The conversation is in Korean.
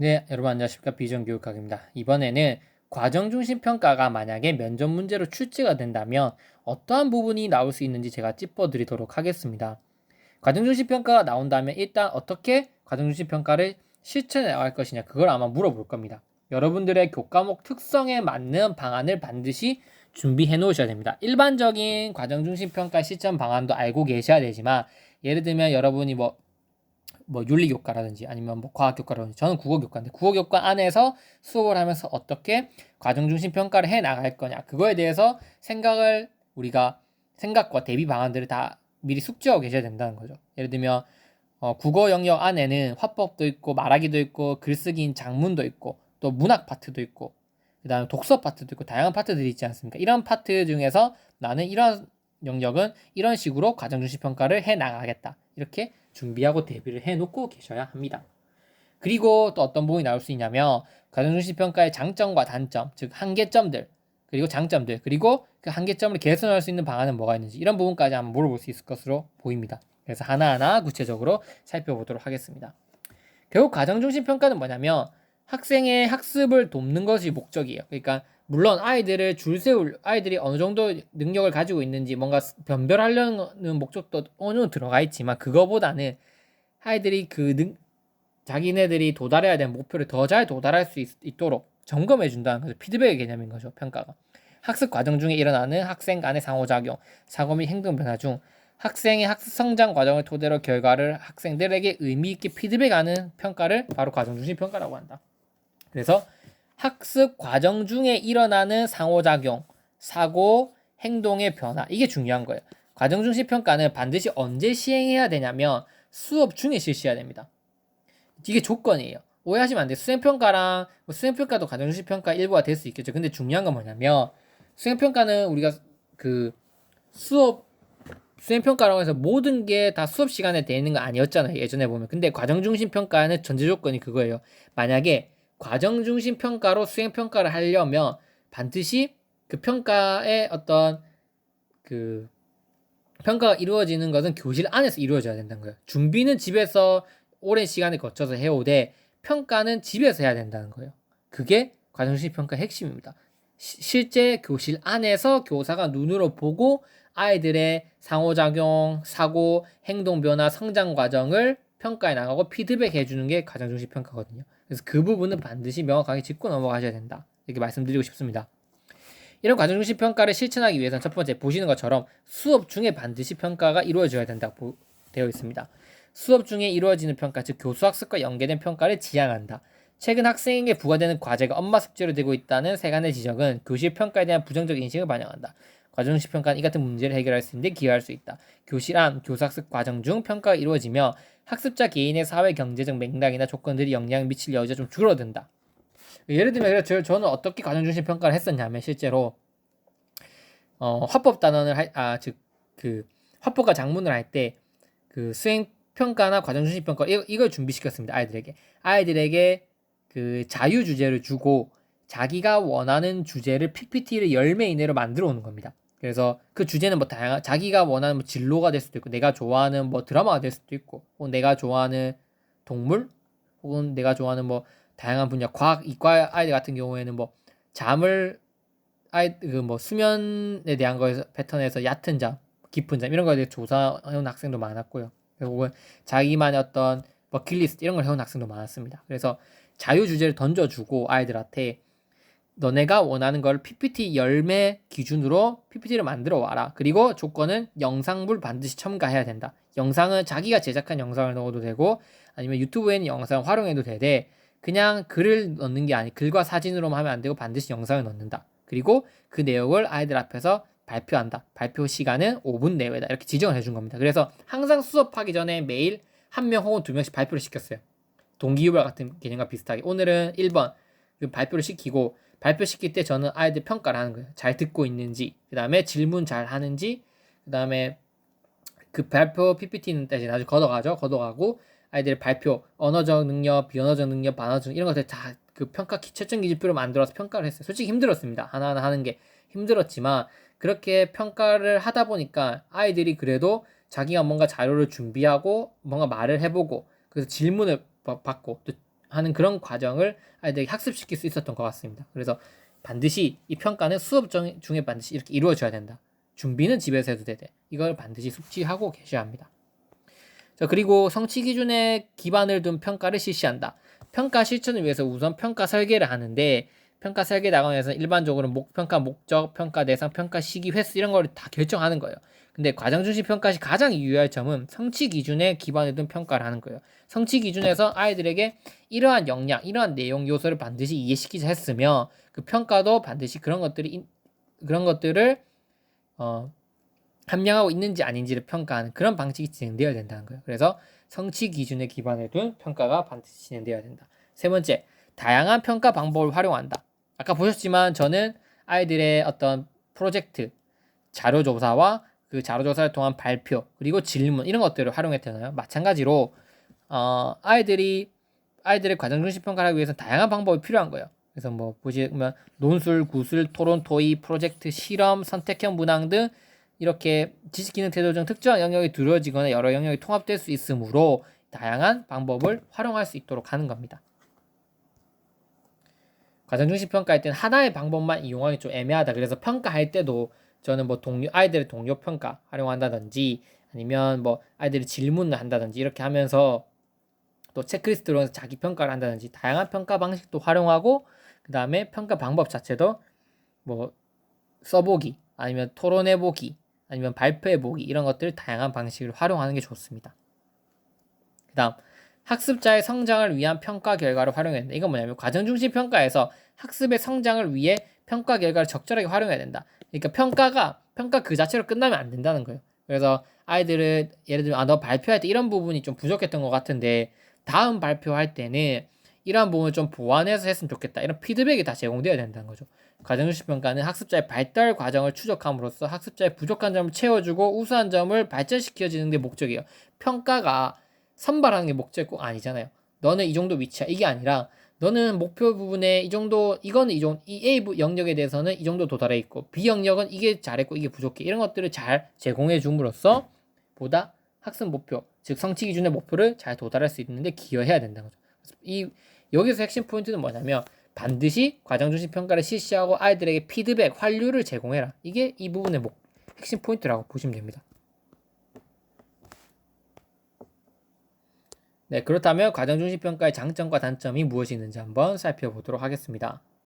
네, 여러분 안녕하십니까. 비전교육학입니다. 이번에는 과정중심 평가가 만약에 면접 문제로 출제가 된다면 어떠한 부분이 나올 수 있는지 제가 짚어드리도록 하겠습니다. 과정중심 평가가 나온다면 일단 어떻게 과정중심 평가를 실천해 나갈 것이냐, 그걸 아마 물어볼 겁니다. 여러분들의 교과목 특성에 맞는 방안을 반드시 준비해 놓으셔야 됩니다. 일반적인 과정중심 평가 실천 방안도 알고 계셔야 되지만, 예를 들면 여러분이 윤리교과라든지 아니면 과학교과라든지, 저는 국어교과인데 국어교과 안에서 수업을 하면서 어떻게 과정중심 평가를 해 나갈 거냐, 그거에 대해서 우리가 생각과 대비 방안들을 다 미리 숙지하고 계셔야 된다는 거죠. 예를 들면 국어 영역 안에는 화법도 있고 말하기도 있고 글쓰기인 작문도 있고 또 문학 파트도 있고 그 다음에 독서 파트도 있고 다양한 파트들이 있지 않습니까? 이런 파트 중에서 나는 이런 영역은 이런 식으로 과정중심 평가를 해 나가겠다, 이렇게 준비하고 대비를 해놓고 계셔야 합니다. 그리고 또 어떤 부분이 나올 수 있냐면 과정중심 평가의 장점과 단점, 즉 한계점들, 그리고 장점들, 그리고 그 한계점을 개선할 수 있는 방안은 뭐가 있는지, 이런 부분까지 한번 물어볼 수 있을 것으로 보입니다. 그래서 하나하나 구체적으로 살펴보도록 하겠습니다. 결국 과정중심 평가는 뭐냐면 학생의 학습을 돕는 것이 목적이에요. 그러니까 물론 아이들이 어느 정도 능력을 가지고 있는지 뭔가 변별하려는 목적도 어느 정도 들어가 있지만, 그거보다는 아이들이 자기네들이 도달해야 되는 목표를 더 잘 도달할 수 있도록 점검해 준다는 거죠. 피드백의 개념인 거죠, 평가가. 학습 과정 중에 일어나는 학생 간의 상호작용, 사고 및 행동 변화 중 학생의 학습 성장 과정을 토대로 결과를 학생들에게 의미 있게 피드백하는 평가를 바로 과정 중심 평가라고 한다. 그래서 학습 과정 중에 일어나는 상호작용, 사고, 행동의 변화, 이게 중요한 거예요. 과정 중심 평가는 반드시 언제 시행해야 되냐면 수업 중에 실시해야 됩니다. 이게 조건이에요. 오해하시면 안 돼요. 수행평가도 과정중심평가 일부가 될 수 있겠죠. 근데 중요한 건 뭐냐면, 수행평가는 우리가 그 수업 수행평가라고 해서 모든 게 다 수업 시간에 되는 거 아니었잖아요, 예전에 보면. 근데 과정중심평가는 전제 조건이 그거예요. 만약에 과정중심평가로 수행평가를 하려면 반드시 그 평가의 어떤 그 평가가 이루어지는 것은 교실 안에서 이루어져야 된다는 거예요. 준비는 집에서 오랜 시간을 거쳐서 해오되 평가는 집에서 해야 된다는 거예요. 그게 과정식 평가의 핵심입니다. 실제 교실 안에서 교사가 눈으로 보고 아이들의 상호작용, 사고, 행동 변화, 성장 과정을 평가해 나가고 피드백해 주는 게 과정중심 평가거든요. 그래서 그 부분은 반드시 명확하게 짚고 넘어가셔야 된다, 이렇게 말씀드리고 싶습니다. 이런 과정중심 평가를 실천하기 위해서는 첫 번째, 보시는 것처럼 수업 중에 반드시 평가가 이루어져야 된다고 되어 있습니다. 수업 중에 이루어지는 평가, 즉 교수학습과 연계된 평가를 지향한다. 최근 학생에게 부과되는 과제가 엄마 숙제로 되고 있다는 세간의 지적은 교실 평가에 대한 부정적 인식을 반영한다. 과정중심 평가는 이 같은 문제를 해결할 수 있는데 기여할 수 있다. 교실 안 교수학습 과정 중 평가가 이루어지며 학습자 개인의 사회 경제적 맥락이나 조건들이 영향을 미칠 여지가 좀 줄어든다. 예를 들면 저는 어떻게 과정중심 평가를 했었냐면, 실제로 화법 단원을 그 화법과 작문을 할 때 그 수행 평가나 과정중심 평가 이걸 준비시켰습니다. 아이들에게 그 자유 주제를 주고 자기가 원하는 주제를 PPT를 10매 이내로 만들어 오는 겁니다. 그래서 그 주제는 다양한, 자기가 원하는 진로가 될 수도 있고, 내가 좋아하는 드라마가 될 수도 있고, 혹은 내가 좋아하는 동물, 혹은 내가 좋아하는 다양한 분야, 과학, 이과 아이들 같은 경우에는 잠을 수면에 대한 거에서 패턴에서 얕은 잠, 깊은 잠, 이런 거에 대해 조사해온 학생도 많았고요. 혹은 자기만의 어떤 버킷리스트 이런 걸 해온 학생도 많았습니다. 그래서 자유 주제를 던져주고 아이들한테 너네가 원하는 걸 PPT 10매 기준으로 PPT를 만들어 와라. 그리고 조건은 영상물 반드시 첨가해야 된다. 영상은 자기가 제작한 영상을 넣어도 되고, 아니면 유튜브에 있는 영상 활용해도 되되, 그냥 글을 넣는 게 아니, 글과 사진으로만 하면 안 되고 반드시 영상을 넣는다. 그리고 그 내용을 아이들 앞에서 발표한다. 발표 시간은 5분 내외다. 이렇게 지정을 해준 겁니다. 그래서 항상 수업하기 전에 매일 한 명 혹은 두 명씩 발표를 시켰어요. 동기유발 같은 개념과 비슷하게. 오늘은 1번 발표를 시키고, 발표시킬 때 저는 아이들 평가를 하는 거예요. 잘 듣고 있는지, 그 다음에 질문 잘 하는지, 그 다음에 그 발표 PPT는 나중에 걷어가고 아이들의 발표, 언어적 능력, 비언어적 능력, 반어적 이런 것들 다 그 평가 최종 기준표로 만들어서 평가를 했어요. 솔직히 힘들었습니다. 하나하나 하는 게 힘들었지만, 그렇게 평가를 하다 보니까 아이들이 그래도 자기가 뭔가 자료를 준비하고 뭔가 말을 해보고, 그래서 질문을 받고, 또 하는 그런 과정을 아이들에게 학습시킬 수 있었던 것 같습니다. 그래서 반드시 이 평가는 수업 중에 반드시 이렇게 이루어져야 된다. 준비는 집에서 해도 되되 이걸 반드시 숙지하고 계셔야 합니다. 자, 그리고 성취 기준에 기반을 둔 평가를 실시한다. 평가 실천을 위해서 우선 평가 설계를 하는데 평가 설계 나가면서 일반적으로 평가 목적, 평가 대상, 평가 시기, 횟수 이런 걸 다 결정하는 거예요. 근데 과정 중심 평가 시 가장 유의할 점은 성취 기준에 기반을 둔 평가를 하는 거예요. 성취 기준에서 아이들에게 이러한 역량, 이러한 내용 요소를 반드시 이해시키자 했으며 그 평가도 반드시 그런 것들을 함량하고 있는지 아닌지를 평가하는 그런 방식이 진행되어야 된다는 거예요. 그래서 성취 기준에 기반을 둔 평가가 반드시 진행되어야 된다. 세 번째, 다양한 평가 방법을 활용한다. 아까 보셨지만 저는 아이들의 어떤 프로젝트, 자료조사와 그 자료조사를 통한 발표, 그리고 질문 이런 것들을 활용했잖아요. 마찬가지로 아이들의 과정 중심 평가를 하기 위해서는 다양한 방법이 필요한 거예요. 그래서 뭐 보시면 논술, 구술, 토론, 토의, 프로젝트, 실험, 선택형 문항 등 이렇게 지식 기능 태도 중 특정한 영역이 두려워지거나 여러 영역이 통합될 수 있으므로 다양한 방법을 활용할 수 있도록 하는 겁니다. 과정 중심 평가할 때는 하나의 방법만 이용하기 좀 애매하다. 그래서 평가할 때도 저는 뭐 아이들의 동료 평가 활용한다든지 아니면 뭐 아이들이 질문을 한다든지 이렇게 하면서 또 체크리스트로 해서 자기 평가를 한다든지 다양한 평가 방식도 활용하고 그 다음에 평가 방법 자체도 뭐 써보기 아니면 토론해보기 아니면 발표해보기 이런 것들 다양한 방식을 활용하는 게 좋습니다. 그 다음 학습자의 성장을 위한 평가 결과를 활용해야 된다. 이건 뭐냐면 과정 중심 평가에서 학습의 성장을 위해 평가 결과를 적절하게 활용해야 된다. 그러니까 평가 그 자체로 끝나면 안 된다는 거예요. 그래서 아이들은 예를 들면 너 발표할 때 이런 부분이 좀 부족했던 것 같은데 다음 발표할 때는 이러한 부분을 좀 보완해서 했으면 좋겠다. 이런 피드백이 다 제공되어야 된다는 거죠. 과정중심 평가는 학습자의 발달 과정을 추적함으로써 학습자의 부족한 점을 채워주고 우수한 점을 발전시켜주는 게 목적이에요. 평가가 선발하는 게 목적이 꼭 아니잖아요. 너는 이 정도 위치야. 이게 아니라 너는 목표 부분에 이 정도 이거는 이 A 영역에 대해서는 이 정도 도달해 있고 B 영역은 이게 잘했고 이게 부족해. 이런 것들을 잘 제공해 줌으로써 보다 학습 목표, 즉 성취 기준의 목표를 잘 도달할 수 있는데 기여해야 된다는 거죠. 여기서 핵심 포인트는 뭐냐면 반드시 과정 중심 평가를 실시하고 아이들에게 피드백, 환류를 제공해라. 이게 이 부분의 핵심 포인트라고 보시면 됩니다. 네, 그렇다면 과정 중심 평가의 장점과 단점이 무엇이 있는지 한번 살펴보도록 하겠습니다.